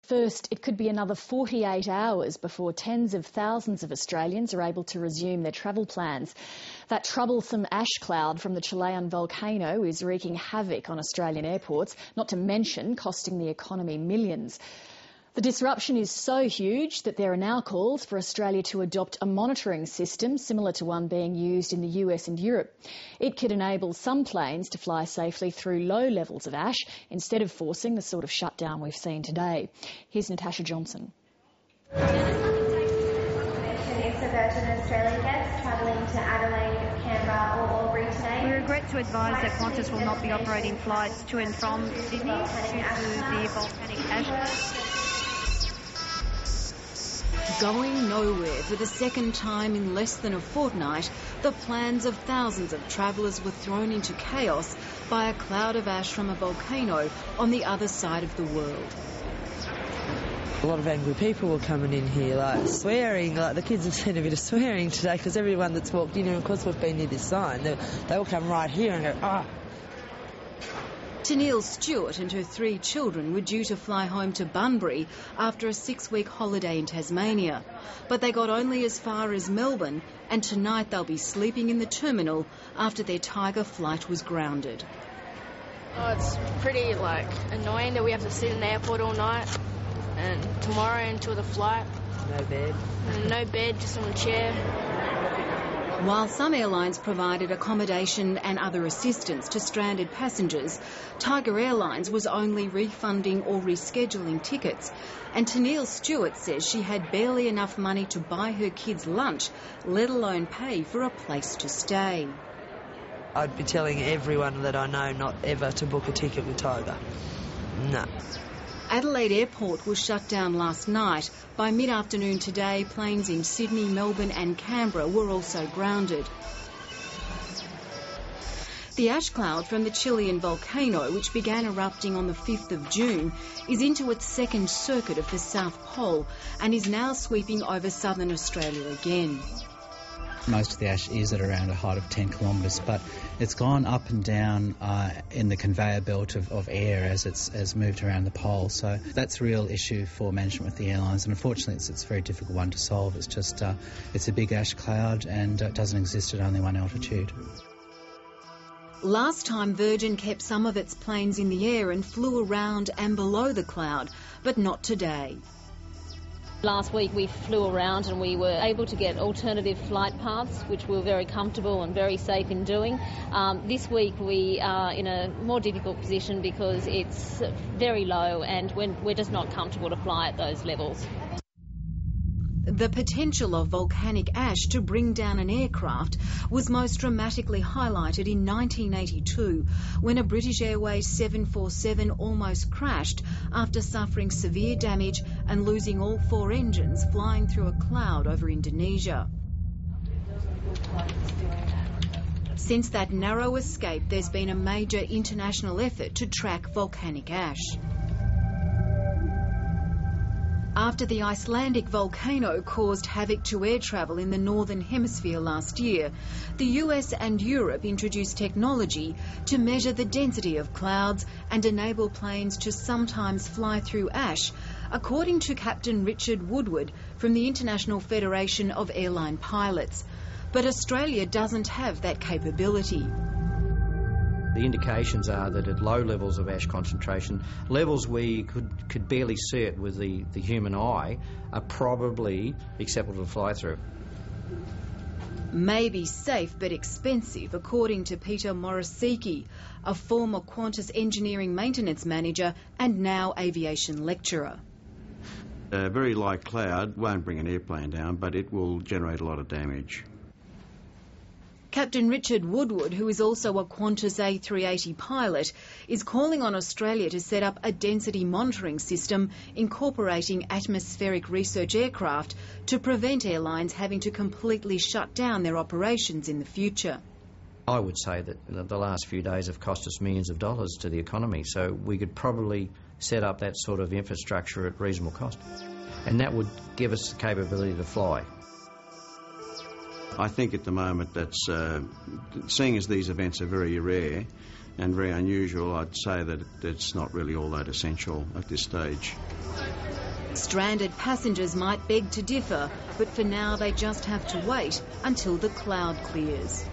First, it could be another 48 hours before tens of thousands of Australians are able to resume their travel plans. That troublesome ash cloud from the Chilean volcano is wreaking havoc on Australian airports, not to mention costing the economy millions. The disruption is so huge that there are now calls for Australia to adopt a monitoring system similar to one being used in the US and Europe. It could enable some planes to fly safely through low levels of ash instead of forcing the sort of shutdown we've seen today. Here's Natasha Johnson. It's a Virgin Australia guests travelling to Adelaide, Canberra or Albury today. We regret to advise that Qantas will not be operating flights to and from Sydney due to the volcanic ash. Going nowhere for the second time in less than a fortnight, the plans of thousands of travellers were thrown into chaos by a cloud of ash from a volcano on the other side of the world. A lot of angry people were coming in here, like swearing, like the kids have seen a bit of swearing today because everyone that's walked in, and of course we've been near this sign, they all come right here and go, ah. Tennille Stewart and her 3 children were due to fly home to Bunbury after a 6-week holiday in Tasmania. But they got only as far as Melbourne, and tonight they'll be sleeping in the terminal after their Tiger flight was grounded. Oh, it's pretty annoying that we have to sit in the airport all night, and tomorrow until the flight. No bed. No bed, just on a chair. While some airlines provided accommodation and other assistance to stranded passengers, Tiger Airlines was only refunding or rescheduling tickets. And Tennille Stewart says she had barely enough money to buy her kids lunch, let alone pay for a place to stay. I'd be telling everyone that I know not ever to book a ticket with Tiger. No. Adelaide Airport was shut down last night. By mid-afternoon today, planes in Sydney, Melbourne and Canberra were also grounded. The ash cloud from the Chilean volcano, which began erupting on the 5th of June, is into its second circuit of the South Pole and is now sweeping over southern Australia again. Most of the ash is at around a height of 10 kilometres, but it's gone up and down in the conveyor belt of air as it's moved around the pole. So that's a real issue for management with the airlines, and unfortunately it's a very difficult one to solve. It's just it's a big ash cloud and it doesn't exist at only one altitude. Last time Virgin kept some of its planes in the air and flew around and below the cloud, but not today. Last week we flew around and we were able to get alternative flight paths, which we were very comfortable and very safe in doing. This week we are in a more difficult position because it's very low and we're just not comfortable to fly at those levels. The potential of volcanic ash to bring down an aircraft was most dramatically highlighted in 1982 when a British Airways 747 almost crashed after suffering severe damage and losing all 4 engines flying through a cloud over Indonesia. Since that narrow escape, there's been a major international effort to track volcanic ash. After the Icelandic volcano caused havoc to air travel in the Northern Hemisphere last year, the US and Europe introduced technology to measure the density of clouds and enable planes to sometimes fly through ash, according to Captain Richard Woodward from the International Federation of Airline Pilots. But Australia doesn't have that capability. The indications are that at low levels of ash concentration, levels we could barely see it with the human eye, are probably acceptable to fly through. May be safe but expensive, according to Peter Morosiki, a former Qantas engineering maintenance manager and now aviation lecturer. A very light cloud won't bring an airplane down, but it will generate a lot of damage. Captain Richard Woodward, who is also a Qantas A380 pilot, is calling on Australia to set up a density monitoring system incorporating atmospheric research aircraft to prevent airlines having to completely shut down their operations in the future. I would say that the last few days have cost us millions of dollars to the economy, so we could probably set up that sort of infrastructure at reasonable cost. And that would give us the capability to fly. I think at the moment that's, seeing as these events are very rare and very unusual, I'd say that it's not really all that essential at this stage. Stranded passengers might beg to differ, but for now they just have to wait until the cloud clears.